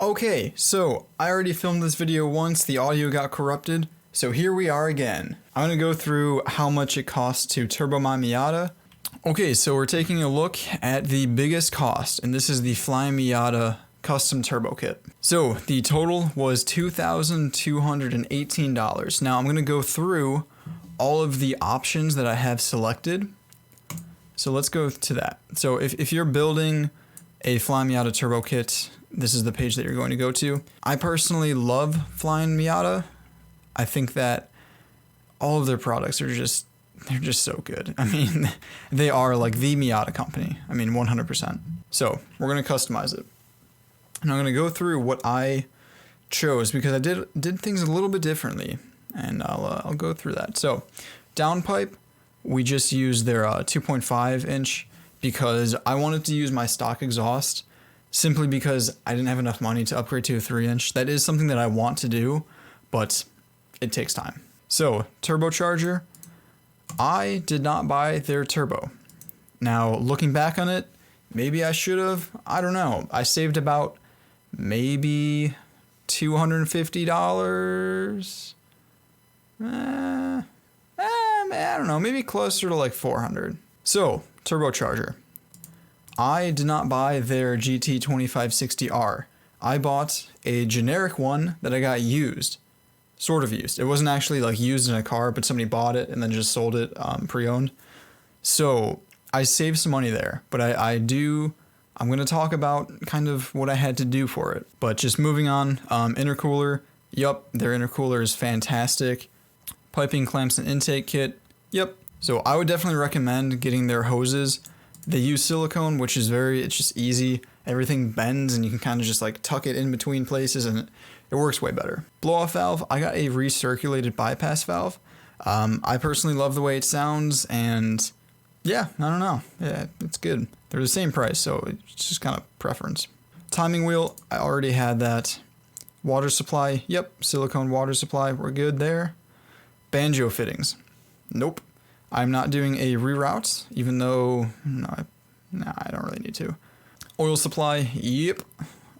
Okay, so I already filmed this video once, the audio got corrupted, so here we are again. I'm going to go through how much it costs to turbo my Miata. Okay, so we're taking a look at the biggest cost, and this is the Flyin Miata Custom Turbo Kit. So the total was $2,218. Now I'm going to go through all of the options that I have selected. So let's go to that. So if you're building a Flyin Miata Turbo Kit, this is the page that you're going to go to. I personally love Flyin Miata. I think that all of their products are they're just so good. I mean, they are like the Miata company. I mean, 100%. So we're going to customize it. And I'm going to go through what I chose because I did things a little bit differently, and I'll go through that. So downpipe, we just used their 2.5 inch because I wanted to use my stock exhaust simply because I didn't have enough money to upgrade to a 3-inch. That is something that I want to do, but it takes time. So turbocharger, I did not buy their turbo. Now looking back on it, maybe I should have. I don't know. I saved about maybe $250. I don't know, maybe closer to like 400. So turbocharger, I did not buy their GT2560R. I bought a generic one that I got used, sort of used. It wasn't actually like used in a car, but somebody bought it and then just sold it pre-owned. So I saved some money there, but I'm going to talk about kind of what I had to do for it. But just moving on, intercooler, yup, their intercooler is fantastic. Piping, clamps, and intake kit, yep. So I would definitely recommend getting their hoses. They use silicone, which is it's just easy. Everything bends and you can kind of just like tuck it in between places and it works way better. Blow off valve, I got a recirculated bypass valve. I personally love the way it sounds, and yeah, I don't know. Yeah, it's good. They're the same price, so it's just kind of preference. Timing wheel, I already had that. Water supply, yep, silicone water supply, we're good there. Banjo fittings, nope. I'm not doing a reroute, even though, I don't really need to. Oil supply, yep.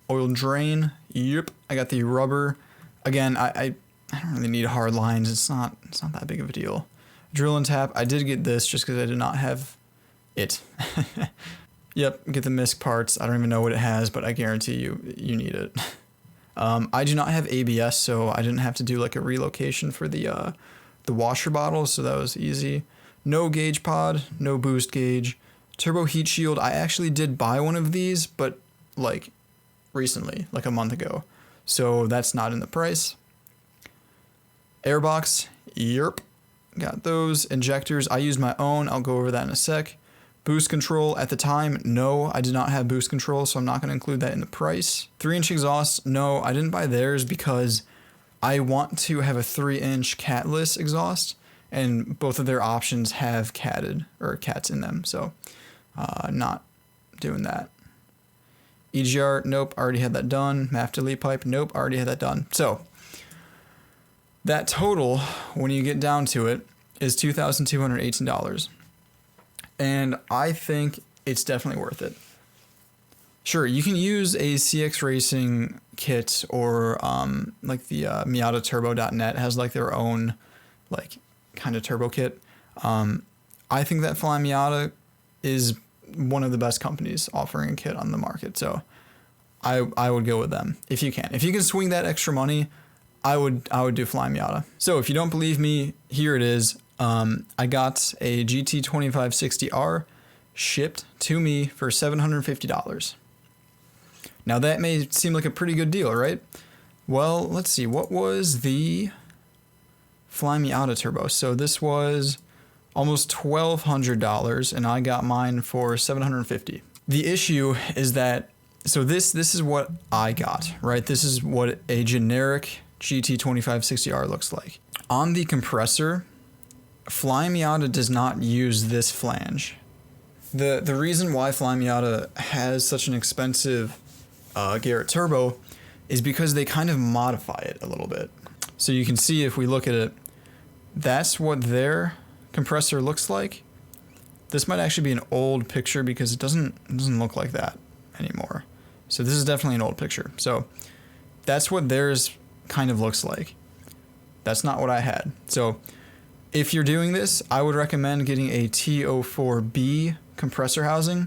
Oil drain, yep. I got the rubber. Again, I don't really need hard lines. It's not that big of a deal. Drill and tap, I did get this just because I did not have it. Yep, get the misc parts. I don't even know what it has, but I guarantee you need it. I do not have ABS, so I didn't have to do like a relocation for the washer bottle, so that was easy. No gauge pod, no boost gauge. Turbo heat shield, I actually did buy one of these, but like recently, like a month ago. So that's not in the price. Airbox, yerp. Got those. Injectors, I use my own. I'll go over that in a sec. Boost control, at the time, no, I did not have boost control, so I'm not going to include that in the price. 3-inch exhaust, no, I didn't buy theirs because I want to have a 3-inch catless exhaust, and both of their options have cats in them, so not doing that. EGR, nope, already had that done. MAF delete pipe, nope, already had that done. So that total, when you get down to it, is $2,218. And I think it's definitely worth it. Sure, you can use a CX Racing kit or like the Miataturbo.net has like their own like kind of turbo kit. I think that Flyin Miata is one of the best companies offering a kit on the market, so I would go with them if you can. If you can swing that extra money, I would do Flyin Miata. So if you don't believe me, here it is. I got a GT2560R shipped to me for $750. Now that may seem like a pretty good deal, right? Well, let's see, what was the Flyin Miata Turbo? So this was almost $1,200 and I got mine for $750. The issue is that, so this is what I got, right? This is what a generic GT2560R looks like. On the compressor, Flyin Miata does not use this flange. The reason why Flyin Miata has such an expensive Garrett turbo is because they kind of modify it a little bit. So you can see if we look at it, that's what their compressor looks like. This might actually be an old picture because it doesn't look like that anymore. So this is definitely an old picture. So that's what theirs kind of looks like. That's not what I had. So if you're doing this, I would recommend getting a TO4B compressor housing.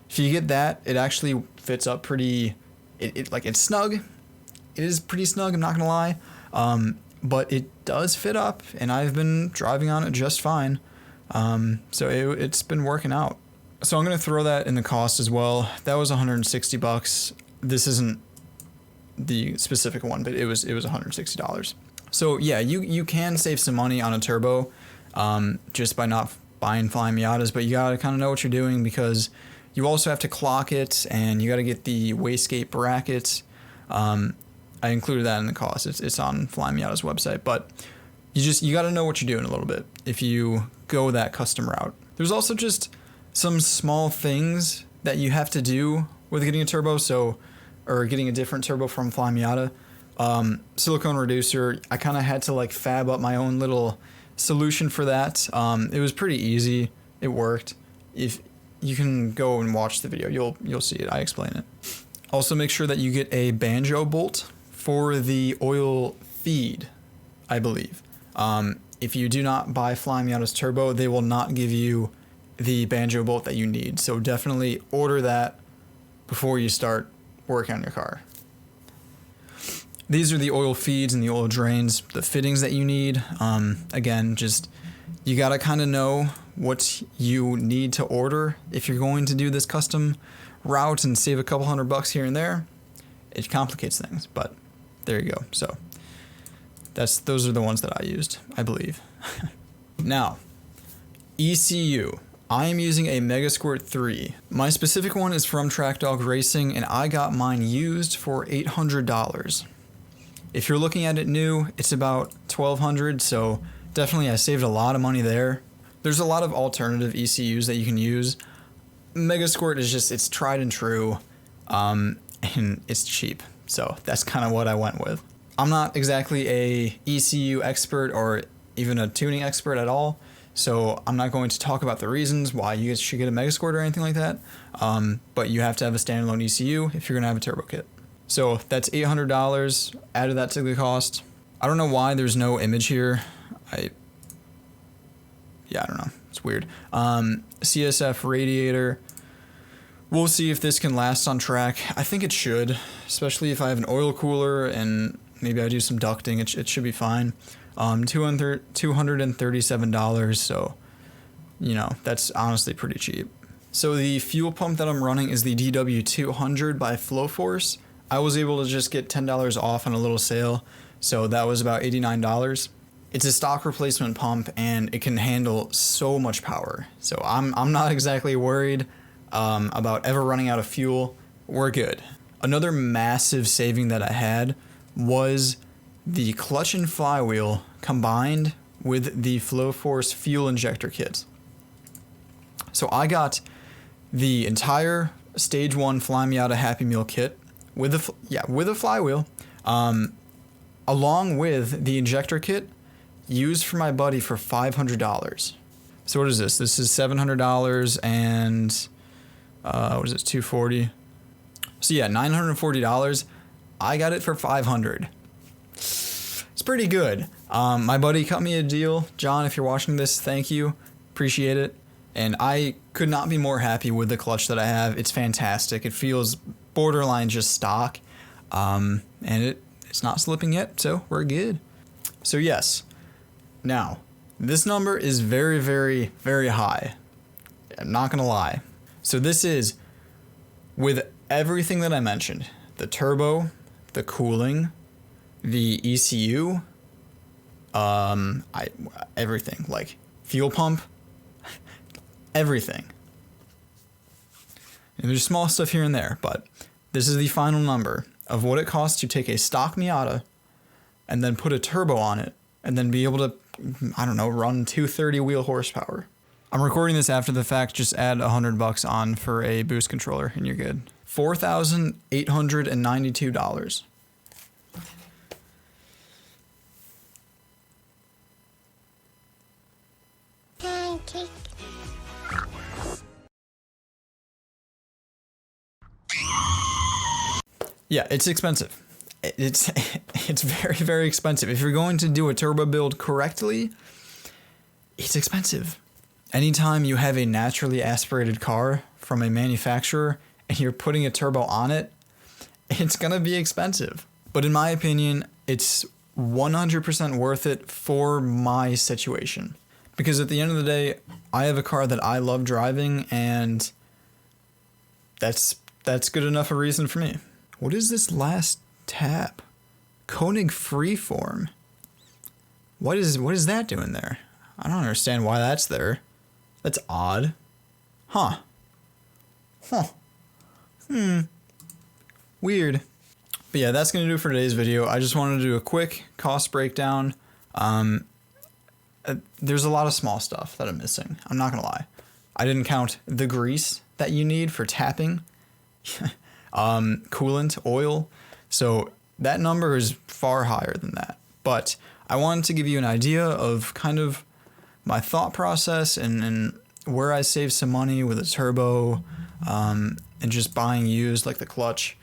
If you get that, it actually fits up pretty, it's snug. It is pretty snug, I'm not gonna lie. But it does fit up, and I've been driving on it just fine. So it's been working out. So I'm gonna throw that in the cost as well. That was 160 bucks. This isn't the specific one, but it was $160. So yeah, you can save some money on a turbo, just by not buying Flyin Miatas, but you gotta kind of know what you're doing, because you also have to clock it, and you gotta get the wastegate brackets. I included that in the cost. It's on Flyin Miata's website, but you got to know what you're doing a little bit if you go that custom route. There's also just some small things that you have to do with getting a turbo, or getting a different turbo from Flyin Miata. Silicone reducer, I kind of had to like fab up my own little solution for that. It was pretty easy. It worked. If you can go and watch the video, you'll see it. I explain it. Also, make sure that you get a banjo bolt for the oil feed, I believe. If you do not buy Flyin Miata's turbo, they will not give you the banjo bolt that you need. So definitely order that before you start working on your car. These are the oil feeds and the oil drains, the fittings that you need. Again, just you gotta kind of know what you need to order if you're going to do this custom route and save a couple $100 here and there. It complicates things, but there you go. So those are the ones that I used, I believe. Now, ECU. I am using a Megasquirt 3. My specific one is from Track Dog Racing, and I got mine used for $800. If you're looking at it new, it's about $1,200, so definitely I saved a lot of money there. There's a lot of alternative ECUs that you can use. Megasquirt is just, it's tried and true, and it's cheap. So that's kind of what I went with. I'm not exactly a ECU expert or even a tuning expert at all, so I'm not going to talk about the reasons why you should get a Megasquirt or anything like that, but you have to have a standalone ECU if you're going to have a turbo kit. So that's $800, added that to the cost. I don't know why there's no image here. I don't know. It's weird. CSF radiator. We'll see if this can last on track. I think it should, especially if I have an oil cooler and maybe I do some ducting. It should be fine. $237, so, that's honestly pretty cheap. So the fuel pump that I'm running is the DW200 by Flowforce. I was able to just get $10 off on a little sale, so that was about $89. It's a stock replacement pump, and it can handle so much power. So I'm not exactly worried about ever running out of fuel. We're good. Another massive saving that I had was the clutch and flywheel combined with the Flowforce fuel injector kit. So I got the entire Stage 1 Flyin Miata Happy Meal kit with a flywheel, along with the injector kit used for my buddy for $500. So what is this? This is $700 and what is this, $240? So yeah, $940. I got it for $500. It's pretty good. My buddy cut me a deal. John, if you're watching this, thank you. Appreciate it. And I could not be more happy with the clutch that I have. It's fantastic. It feels borderline just stock. And it's not slipping yet, so we're good. So yes. Now, this number is very, very, very high. I'm not gonna lie. So this is with everything that I mentioned. The turbo, the cooling, the ECU, everything, like fuel pump, everything. And there's small stuff here and there, but this is the final number of what it costs to take a stock Miata and then put a turbo on it and then be able to, run 230 wheel horsepower. I'm recording this after the fact. Just add $100 on for a boost controller and you're good. $4,892. Yeah, it's expensive. It's very, very expensive. If you're going to do a turbo build correctly, it's expensive. Anytime you have a naturally aspirated car from a manufacturer and you're putting a turbo on it, it's going to be expensive. But in my opinion, it's 100% worth it for my situation. Because at the end of the day, I have a car that I love driving, and that's good enough a reason for me. What is this last tab? Konig Freeform. What is that doing there? I don't understand why that's there. That's odd. Huh. Weird. But yeah, that's going to do it for today's video. I just wanted to do a quick cost breakdown. There's a lot of small stuff that I'm missing. I'm not going to lie. I didn't count the grease that you need for tapping. Coolant, oil. So that number is far higher than that. But I wanted to give you an idea of kind of my thought process and where I save some money with a turbo, and just buying used like the clutch.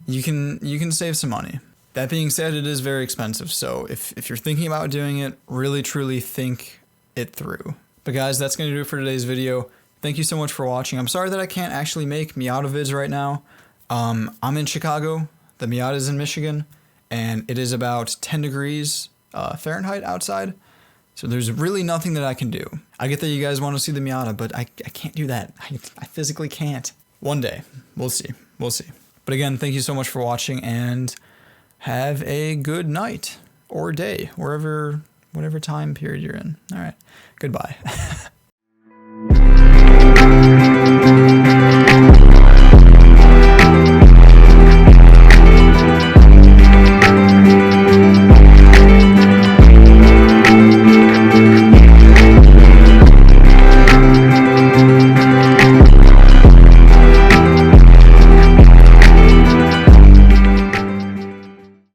You can save some money. That being said, it is very expensive. So if you're thinking about doing it, really truly think it through. But guys, that's going to do it for today's video. Thank you so much for watching. I'm sorry that I can't actually make Miata vids right now. I'm in Chicago. The Miata is in Michigan, and it is about 10 degrees Fahrenheit outside. So there's really nothing that I can do. I get that you guys want to see the Miata, but I can't do that. I physically can't. One day. We'll see. We'll see. But again, thank you so much for watching, and have a good night or day, whatever time period you're in. All right. Goodbye.